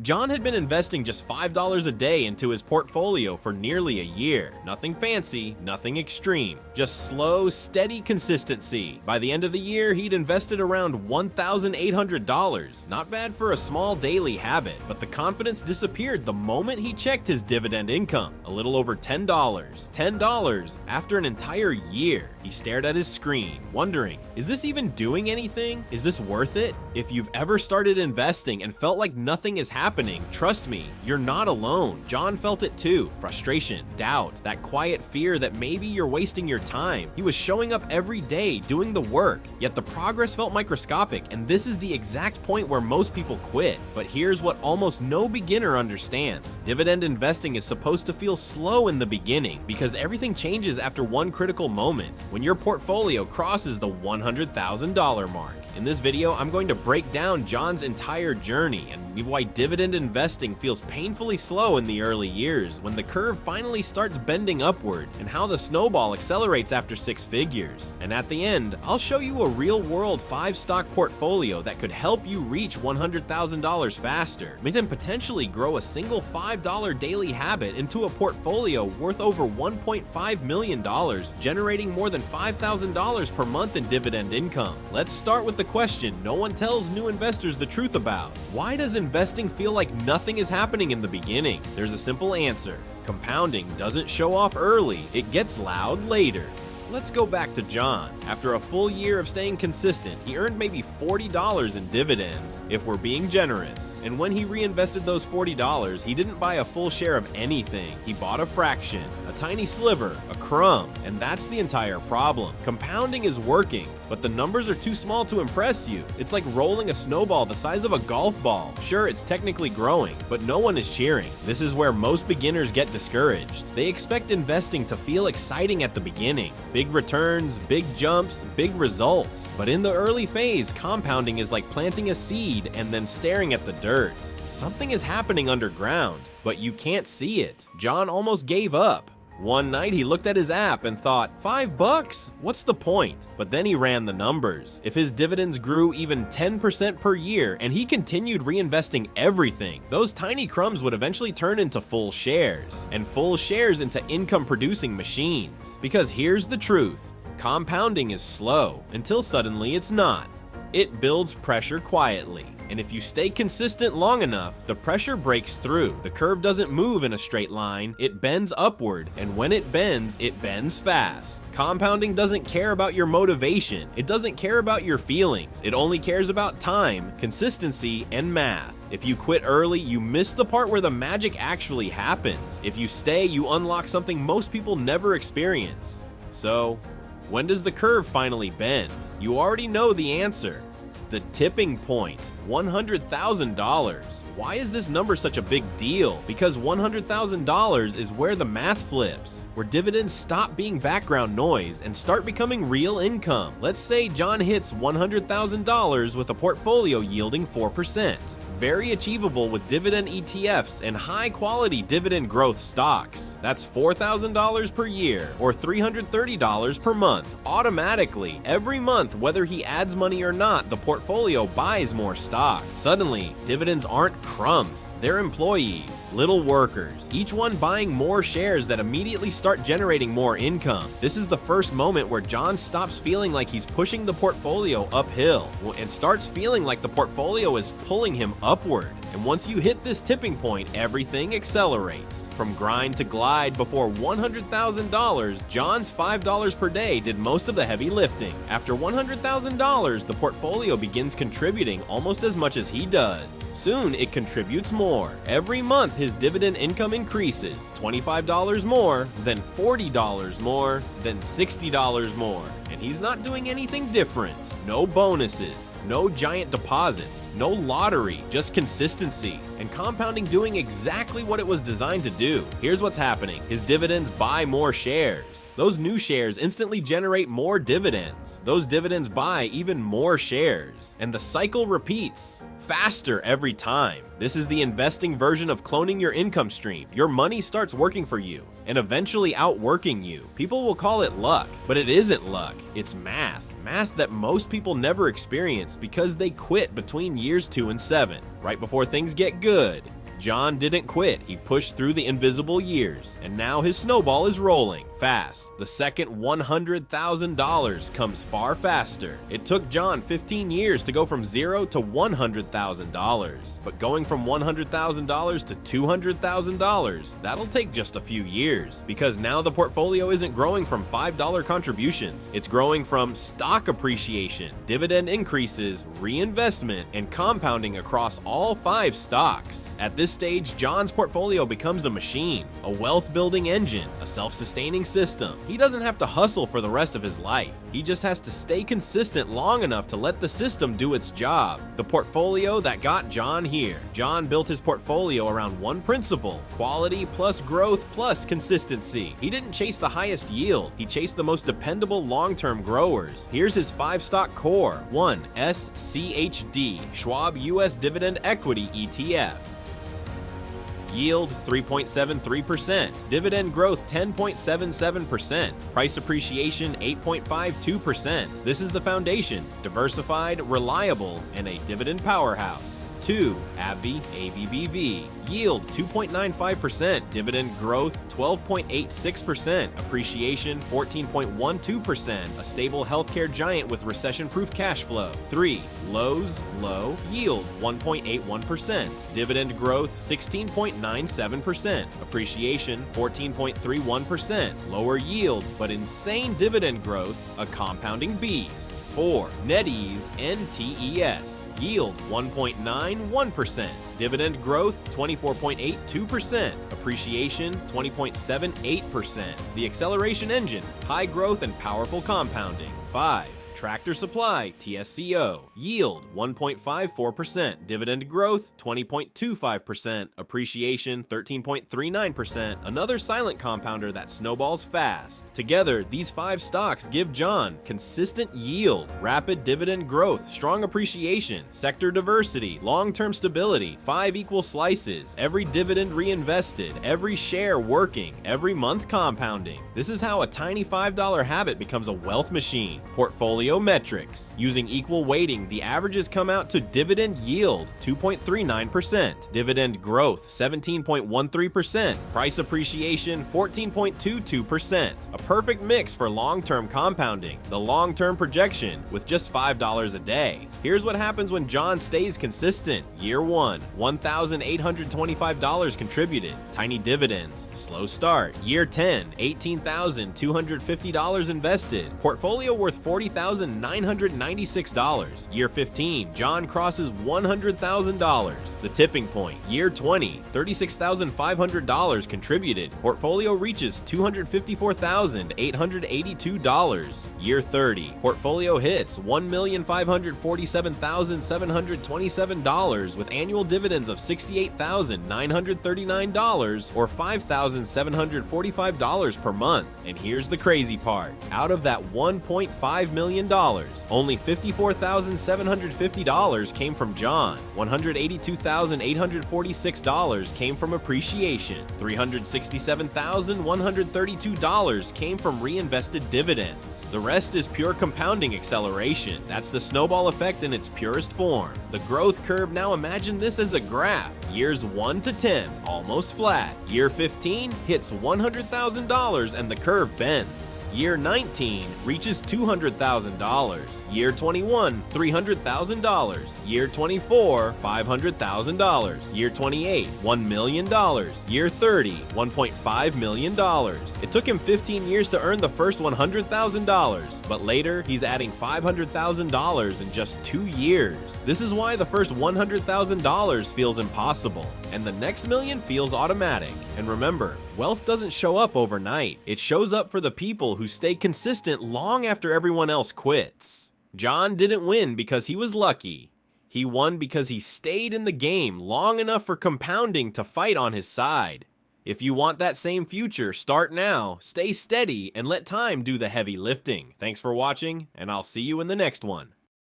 John had been investing just $5 a day into his portfolio for nearly a year. Nothing fancy, nothing extreme, just slow, steady consistency. By the end of the year, he'd invested around $1,800. Not bad for a small daily habit, but the confidence disappeared the moment he checked his dividend income. A little over $10. $10 after an entire year. He stared at his screen, wondering, is this even doing anything? Is this worth it? If you've ever started investing and felt like nothing is happening, trust me, you're not alone. John felt it too. Frustration, doubt, that quiet fear that maybe you're wasting your time. He was showing up every day, doing the work, yet the progress felt microscopic, and this is the exact point where most people quit. But here's what almost no beginner understands. Dividend investing is supposed to feel slow in the beginning because everything changes after one critical moment, when your portfolio crosses the $100,000 mark. In this video, I'm going to break down John's entire journey and why dividend investing feels painfully slow in the early years when the curve finally starts bending upward, and how the snowball accelerates after 6 figures. And at the end, I'll show you a real-world 5-stock portfolio that could help you reach $100,000 faster, and potentially grow a single $5 daily habit into a portfolio worth over $1.5 million, generating more than $5,000 per month in dividend income. Let's start with the question no one tells new investors the truth about. Why does investing feel like nothing is happening in the beginning? There's a simple answer. Compounding doesn't show off early, it gets loud later. Let's go back to John. After a full year of staying consistent, he earned maybe $40 in dividends, if we're being generous. And when he reinvested those $40, he didn't buy a full share of anything. He bought a fraction, a tiny sliver, a crumb. And that's the entire problem. Compounding is working, but the numbers are too small to impress you. It's like rolling a snowball the size of a golf ball. Sure, it's technically growing, but no one is cheering. This is where most beginners get discouraged. They expect investing to feel exciting at the beginning. Big returns, big jumps, big results. But in the early phase, compounding is like planting a seed and then staring at the dirt. Something is happening underground, but you can't see it. John almost gave up. One night he looked at his app and thought, $5? What's the point? But then he ran the numbers. If his dividends grew even 10% per year and he continued reinvesting everything, those tiny crumbs would eventually turn into full shares, and full shares into income-producing machines. Because here's the truth. Compounding is slow until suddenly it's not. It builds pressure quietly. And if you stay consistent long enough, the pressure breaks through. The curve doesn't move in a straight line, it bends upward, and when it bends fast. Compounding doesn't care about your motivation, it doesn't care about your feelings, it only cares about time, consistency, and math. If you quit early, you miss the part where the magic actually happens. If you stay, you unlock something most people never experience. So, when does the curve finally bend? You already know the answer. The tipping point, $100,000. Why is this number such a big deal? Because $100,000 is where the math flips, where dividends stop being background noise and start becoming real income. Let's say John hits $100,000 with a portfolio yielding 4%. Very achievable with dividend ETFs and high-quality dividend growth stocks. That's $4,000 per year or $330 per month. Automatically, every month, whether he adds money or not, the portfolio buys more stock. Suddenly, dividends aren't crumbs. They're employees, little workers, each one buying more shares that immediately start generating more income. This is the first moment where John stops feeling like he's pushing the portfolio uphill and starts feeling like the portfolio is pulling him upward. And once you hit this tipping point, everything accelerates. From grind to glide before $100,000, John's $5 per day did most of the heavy lifting. After $100,000, the portfolio begins contributing almost as much as he does. Soon, it contributes more. Every month, his dividend income increases. $25 more, then $40 more, then $60 more. And he's not doing anything different. No bonuses, no giant deposits, no lottery, just consistency, and compounding doing exactly what it was designed to do. Here's what's happening. His dividends buy more shares. Those new shares instantly generate more dividends. Those dividends buy even more shares. And the cycle repeats, faster every time. This is the investing version of cloning your income stream. Your money starts working for you and eventually outworking you. People will call it luck, but it isn't luck. It's math. math that most people never experience because they quit between years 2 and 7, right before things get good. John didn't quit, he pushed through the invisible years, and now his snowball is rolling fast. The second $100,000 comes far faster. It took John 15 years to go from $0 to $100,000, but going from $100,000 to $200,000, that'll take just a few years, because now the portfolio isn't growing from $5 contributions, it's growing from stock appreciation, dividend increases, reinvestment, and compounding across all 5 stocks. At this stage, John's portfolio becomes a machine, a wealth-building engine, a self-sustaining system. He doesn't have to hustle for the rest of his life. He just has to stay consistent long enough to let the system do its job. The portfolio that got John here. John built his portfolio around one principle: quality plus growth plus consistency. He didn't chase the highest yield. He chased the most dependable long-term growers. Here's his 5-stock core. 1. SCHD, Schwab US Dividend Equity ETF. Yield 3.73%, dividend growth 10.77%, price appreciation 8.52%. This is the foundation, diversified, reliable, and a dividend powerhouse. 2. AbbVie ABBV, yield 2.95%, dividend growth 12.86%, appreciation 14.12%, a stable healthcare giant with recession-proof cash flow. 3. Lowe's Low, yield 1.81%, dividend growth 16.97%, appreciation 14.31%, lower yield but insane dividend growth, a compounding beast. 4. NetEase NTES, yield 1.91%, dividend growth 24.82%, appreciation 20.78%, the acceleration engine, high growth and powerful compounding. 5. Tractor Supply TSCO, yield 1.54%, dividend growth 20.25%, appreciation 13.39%, another silent compounder that snowballs fast. Together, these 5 stocks give John consistent yield, rapid dividend growth, strong appreciation, sector diversity, long-term stability, 5 equal slices, every dividend reinvested, every share working, every month compounding. This is how a tiny $5 habit becomes a wealth machine. Portfolio metrics. Using equal weighting, the averages come out to dividend yield 2.39%, dividend growth 17.13%, price appreciation 14.22%. A perfect mix for long-term compounding, the long-term projection with just $5 a day. Here's what happens when John stays consistent. Year 1, $1,825 contributed, tiny dividends, slow start. Year 10, $18,250 invested, portfolio worth $40,996. Year 15, John crosses $100,000, the tipping point. Year 20, $36,500 contributed, portfolio reaches $254,882. Year 30, portfolio hits $1,547,727 with annual dividends of $68,939 or $5,745 per month. And here's the crazy part. Out of that $1.5 million, only $54,750 came from John, $182,846 came from appreciation, $367,132 came from reinvested dividends. The rest is pure compounding acceleration. That's the snowball effect in its purest form. The growth curve, now imagine this as a graph. Years 1 to 10, almost flat. Year 15 hits $100,000 and the curve bends. Year 19 reaches $200,000. Year 21, $300,000. Year 24, $500,000. Year 28, $1 million. Year 30, $1.5 million. It took him 15 years to earn the first $100,000, but later he's adding $500,000 in just 2 years. This is why the first $100,000 feels impossible, and the next million feels automatic. And remember, wealth doesn't show up overnight. It shows up for the people who stay consistent long after everyone else quits. John didn't win because he was lucky. He won because he stayed in the game long enough for compounding to fight on his side. If you want that same future, start now, stay steady, and let time do the heavy lifting. Thanks for watching, and I'll see you in the next one.